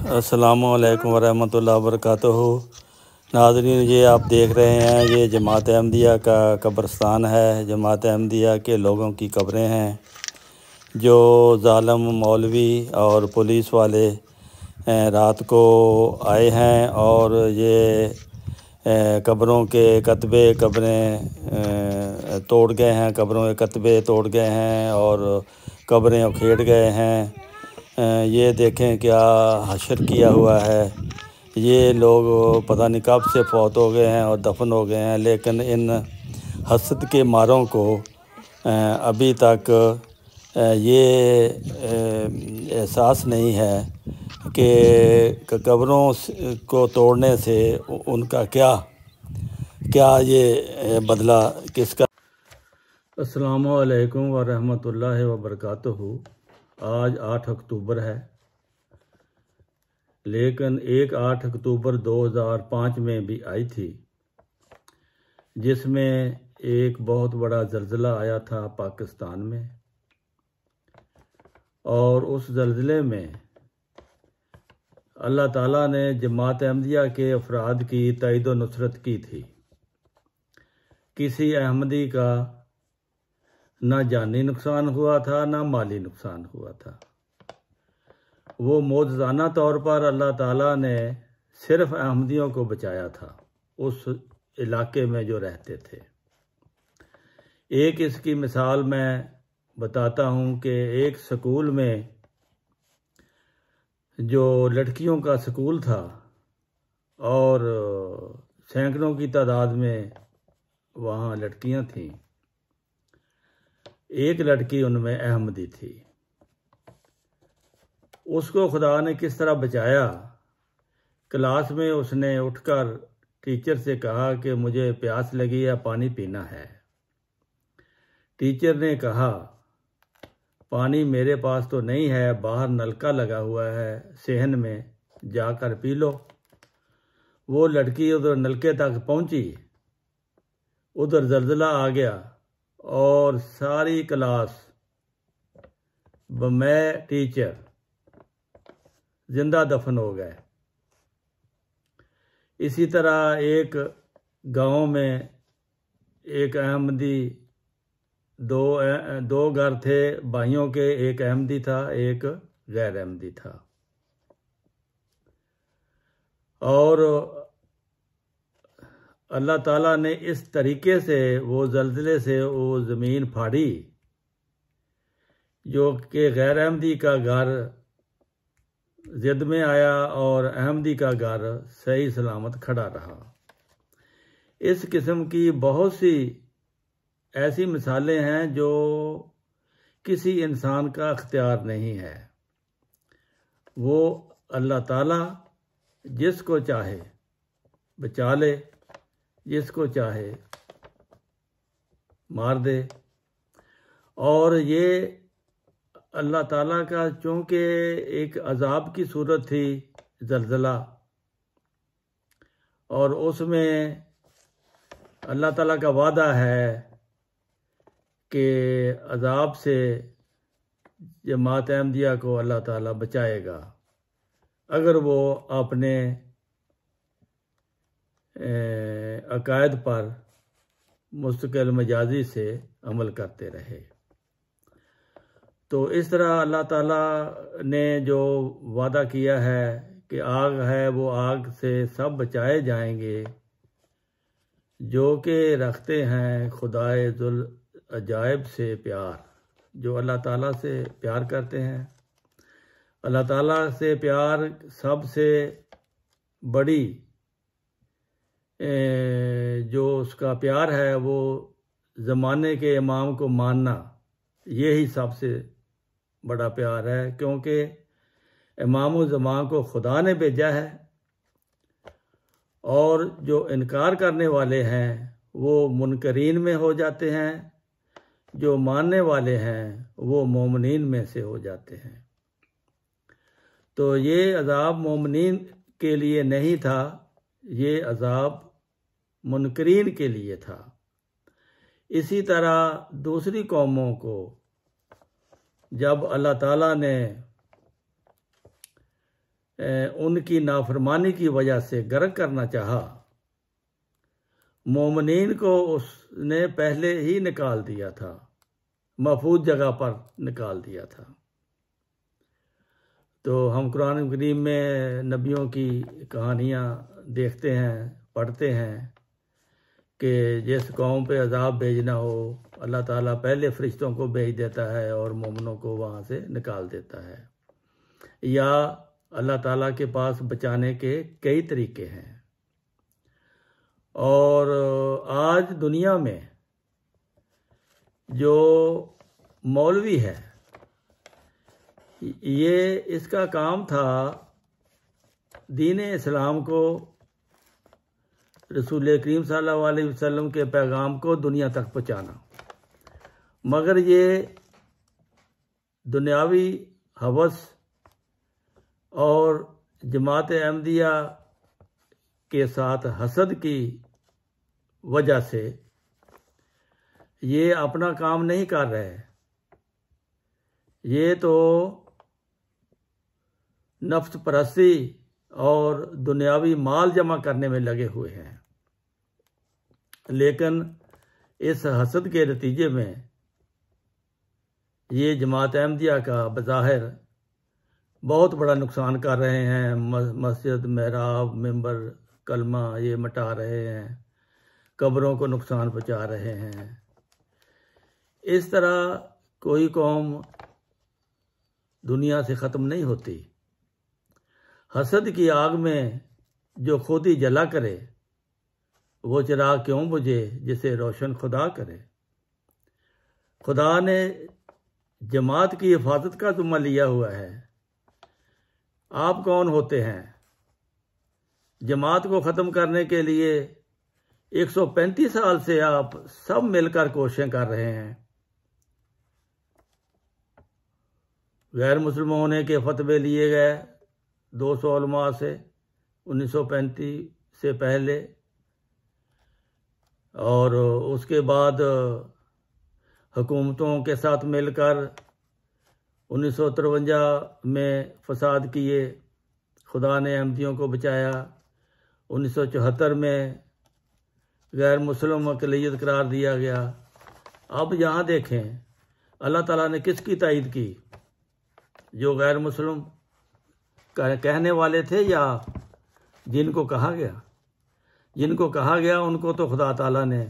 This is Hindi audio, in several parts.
अस्सलामुअलैकुम वरहमतुल्लाहि वबरकातुहू। नाज़रीन, ये आप देख रहे हैं, ये जमात अहमदिया का कब्रस्तान है। जमात अहमदिया के लोगों की कब्रें हैं जो ज़ालिम मौलवी और पुलिस वाले रात को आए हैं और ये कब्रों के कतबे कब्रें तोड़ गए हैं, कब्रों के कतबे तोड़ गए हैं और कब्रें उखेड़ गए हैं। ये देखें क्या हशर किया हुआ है। ये लोग पता नहीं कब से फौत हो गए हैं और दफन हो गए हैं, लेकिन इन हसद के मारों को अभी तक ये एहसास नहीं है कि कब्रों को तोड़ने से उनका क्या ये बदला किसका। अस्सलामु अलैकुम वरहमतुल्लाहि वबरकातुहू। आज 8 अक्टूबर है, लेकिन एक 8 अक्टूबर 2005 में भी आई थी, जिसमें एक बहुत बड़ा ज़लज़ला आया था पाकिस्तान में। और उस ज़लज़ले में अल्लाह ताला ने जमात अहमदिया के अफराद की ताईद व नुसरत की थी। किसी अहमदी का ना जानी नुकसान हुआ था, ना माली नुकसान हुआ था। वो मौजज़ाना तौर पर अल्लाह ताला ने सिर्फ़ अहमदियों को बचाया था, उस इलाके में जो रहते थे। एक इसकी मिसाल मैं बताता हूँ कि एक स्कूल में, जो लड़कियों का स्कूल था और सैकड़ों की तादाद में वहाँ लड़कियाँ थीं, एक लड़की उनमें अहमदी थी। उसको खुदा ने किस तरह बचाया। क्लास में उसने उठकर टीचर से कहा कि मुझे प्यास लगी है, पानी पीना है। टीचर ने कहा पानी मेरे पास तो नहीं है, बाहर नलका लगा हुआ है सेहन में, जाकर पी लो। वो लड़की उधर नलके तक पहुंची, उधर ज़लज़ला आ गया और सारी क्लास मैं टीचर जिंदा दफन हो गए। इसी तरह एक गांव में एक अहमदी, दो घर थे भाइयों के, एक अहमदी था, एक गैर अहमदी था। और अल्लाह ताला ने इस तरीके से वो ज़लज़ले से वो ज़मीन फाड़ी जो कि गैर अहमदी का घर ज़िद में आया और अहमदी का घर सही सलामत खड़ा रहा। इस किस्म की बहुत सी ऐसी मिसालें हैं जो किसी इंसान का अख्तियार नहीं है। वो अल्लाह ताला जिसको चाहे बचा ले, जिसको चाहे मार दे। और ये अल्लाह ताला का चूँकि एक अजाब की सूरत थी ज़लज़ला, और उसमें अल्लाह ताला का वादा है कि अजाब से जमात अहमदिया को अल्लाह ताला बचाएगा अगर वो अपने अकायद पर मुस्तकिल मिजाजी से अमल करते रहे। तो इस तरह अल्लाह ताला ने जो वादा किया है कि आग है, वो आग से सब बचाए जाएंगे जो कि रखते हैं खुदाए जुल अजायब से प्यार, जो अल्लाह ताला से प्यार करते हैं। अल्लाह ताला से प्यार सबसे बड़ी जो उसका प्यार है वो ज़माने के इमाम को मानना, यही सबसे बड़ा प्यार है, क्योंकि इमाम ज़मान को खुदा ने भेजा है और जो इनकार करने वाले हैं वो मुनकरीन में हो जाते हैं, जो मानने वाले हैं वो मोमिनीन में से हो जाते हैं। तो ये अज़ाब मोमिनीन के लिए नहीं था, ये अज़ाब मुनकरीन के लिए था। इसी तरह दूसरी कौमों को जब अल्लाह ताला ने उनकी नाफरमानी की वजह से गर्क करना चाहा, मोमिनीन को उसने पहले ही निकाल दिया था, महफूज जगह पर निकाल दिया था। तो हम कुरान करीम में नबियों की कहानियाँ देखते हैं, पढ़ते हैं कि जिस कौम पे अजाब भेजना हो अल्लाह ताला पहले फरिश्तों को भेज देता है और मोमिनों को वहाँ से निकाल देता है, या अल्लाह ताला के पास बचाने के कई तरीके हैं। और आज दुनिया में जो मौलवी है, ये इसका काम था दीन इस्लाम को, रसूल करीम सल्लल्लाहु अलैहि वसल्लम के पैगाम को दुनिया तक पहुँचाना, मगर ये दुनियावी हवस और जमात अहमदिया के साथ हसद की वजह से ये अपना काम नहीं कर रहे। ये तो नफ्स परस्ती और दुनियावी माल जमा करने में लगे हुए हैं, लेकिन इस हसद के नतीजे में ये जमात अहमदिया का बज़ाहिर बहुत बड़ा नुकसान कर रहे हैं। मस्जिद, महराब, मिंबर, कलमा ये मिटा रहे हैं, कब्रों को नुकसान पहुंचा रहे हैं। इस तरह कोई कौम दुनिया से ख़त्म नहीं होती। हसद की आग में जो खुद ही जला करे, वो चिराग क्यों बुझे जिसे रोशन खुदा करे। खुदा ने जमात की हिफाजत का ज़िम्मा लिया हुआ है। आप कौन होते हैं? जमात को ख़त्म करने के लिए 135 साल से आप सब मिलकर कोशिशें कर रहे हैं। गैर मुस्लिम होने के फतवे लिए गए 200 उलमा से 1935 से पहले, और उसके बाद हुकूमतों के साथ मिलकर 1953 में फसाद किए, खुदा ने अहमदियों को बचाया। 1974 में गैर मुस्लिम अक़लियत करार दिया गया। अब यहाँ देखें अल्लाह ताला ने किसकी तायद की? जो गैर मुस्लिम कहने वाले थे या जिनको कहा गया? जिनको कहा गया उनको तो खुदा ताला ने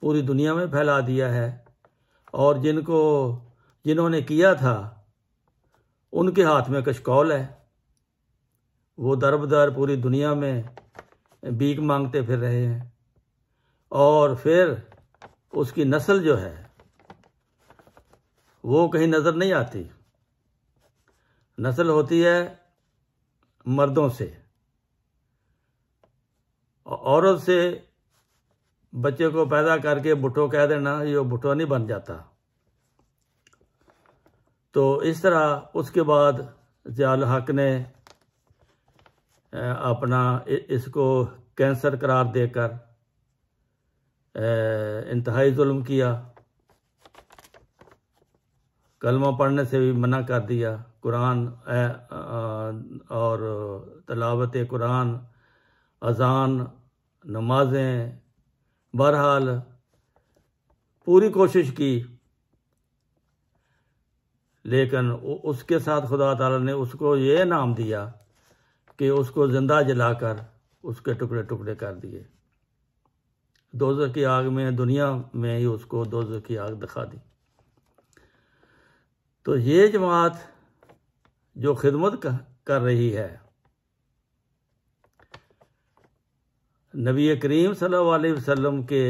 पूरी दुनिया में फैला दिया है, और जिन्होंने किया था उनके हाथ में कशकौल है। वो दर बदर पूरी दुनिया में भीख मांगते फिर रहे हैं, और फिर उसकी नस्ल जो है वो कहीं नज़र नहीं आती। नस्ल होती है मर्दों से, औरत से बच्चे को पैदा करके भुट्टो कह देना, ये भुट्टो नहीं बन जाता। तो इस तरह उसके बाद ज़ियाउल हक ने अपना इसको कैंसर करार देकर इंतहाई जुल्म किया। कलमा पढ़ने से भी मना कर दिया। कुरान और तलावत कुरान, अज़ान, नमाजें, बहरहाल पूरी कोशिश की, लेकिन उसके साथ खुदा ताला ने उसको ये नाम दिया कि उसको जिंदा जलाकर उसके टुकड़े टुकड़े कर दिए। दोज़ख की आग में, दुनिया में ही उसको दोज़ख की आग दिखा दी। तो ये जमात जो खिदमत कर रही है, नबी करीम सल्लल्लाहु अलैहि वसल्लम के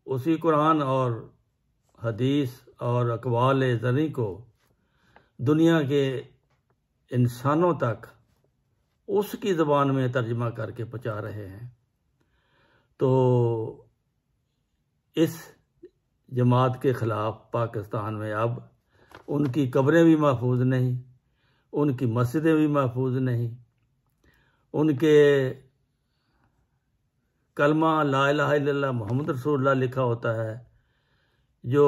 उसी कुरान और हदीस और अक़वाल ज़नी को दुनिया के इंसानों तक उसकी ज़बान में तर्जमा करके पहुँचा रहे हैं। तो इस जमात के ख़िलाफ़ पाकिस्तान में अब उनकी कब्रें भी महफूज नहीं, उनकी मस्जिदें भी महफूज नहीं, उनके कलमा ला इलाहा इल्लल्लाह मुहम्मद रसूलुल्लाह लिखा होता है, जो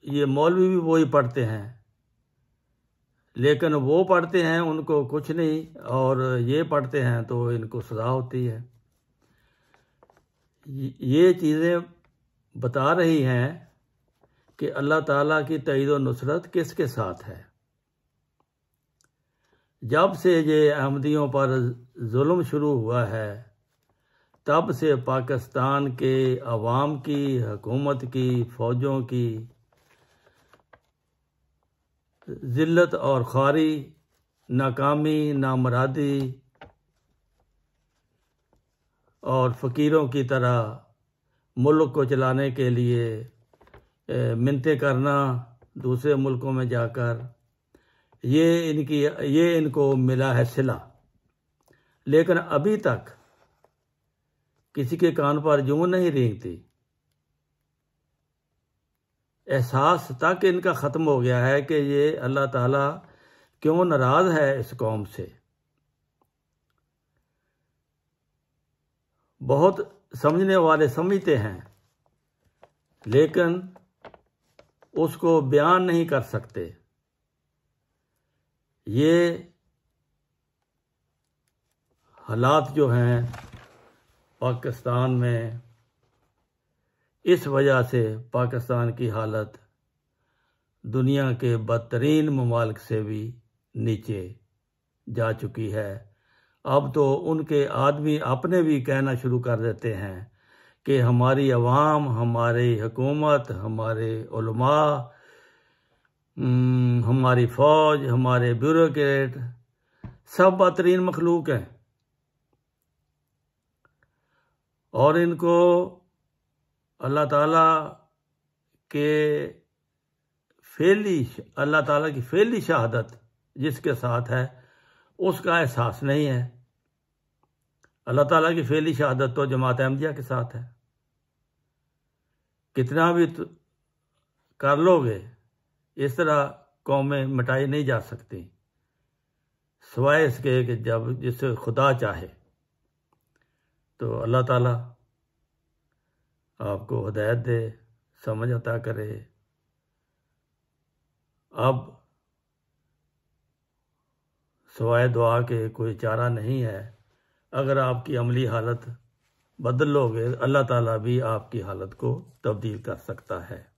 ये मौलवी भी वही पढ़ते हैं, लेकिन वो पढ़ते हैं उनको कुछ नहीं, और ये पढ़ते हैं तो इनको सज़ा होती है। ये चीज़ें बता रही हैं कि अल्लाह ताला की तईद व नुसरत किसके साथ है। जब से ये अहमदियों पर जुल्म शुरू हुआ है, तब से पाकिस्तान के अवाम की, हुकूमत की, फ़ौजों की ज़िल्लत और ख़ारी, नाकामी, नामरादी और फ़कीरों की तरह मुल्क को चलाने के लिए मिन्नतें करना दूसरे मुल्कों में जाकर, ये इनको मिला है सिला। लेकिन अभी तक किसी के कान पर जूं नहीं रेंगती। एहसास तक इनका ख़त्म हो गया है कि ये अल्लाह ताला क्यों नाराज़ है इस कौम से। बहुत समझने वाले समझते हैं, लेकिन उसको बयान नहीं कर सकते। ये हालात जो हैं पाकिस्तान में, इस वजह से पाकिस्तान की हालत दुनिया के बदतरीन ममालिक से भी नीचे जा चुकी है। अब तो उनके आदमी अपने भी कहना शुरू कर देते हैं कि हमारी अवाम, हमारी हुकूमत, हमारे उलमा, हमारी फ़ौज, हमारे ब्यूरोक्रेट सब बदतरीन मखलूक हैं, और इनको अल्लाह ताला की फेली शहादत जिसके साथ है उसका एहसास नहीं है। अल्लाह ताला की फेली शहादत तो जमात अहमदिया के साथ है। कितना भी कर लोगे, इस तरह कौमें मिटाई नहीं जा सकती, सिवाय इसके कि जब जिसे खुदा चाहे। तो अल्लाह ताला आपको हिदायत दे, समझ अता करे। अब सिवाय दुआ के कोई चारा नहीं है। अगर आपकी अमली हालत बदल लोगे, अल्लाह ताला भी आपकी हालत को तब्दील कर सकता है।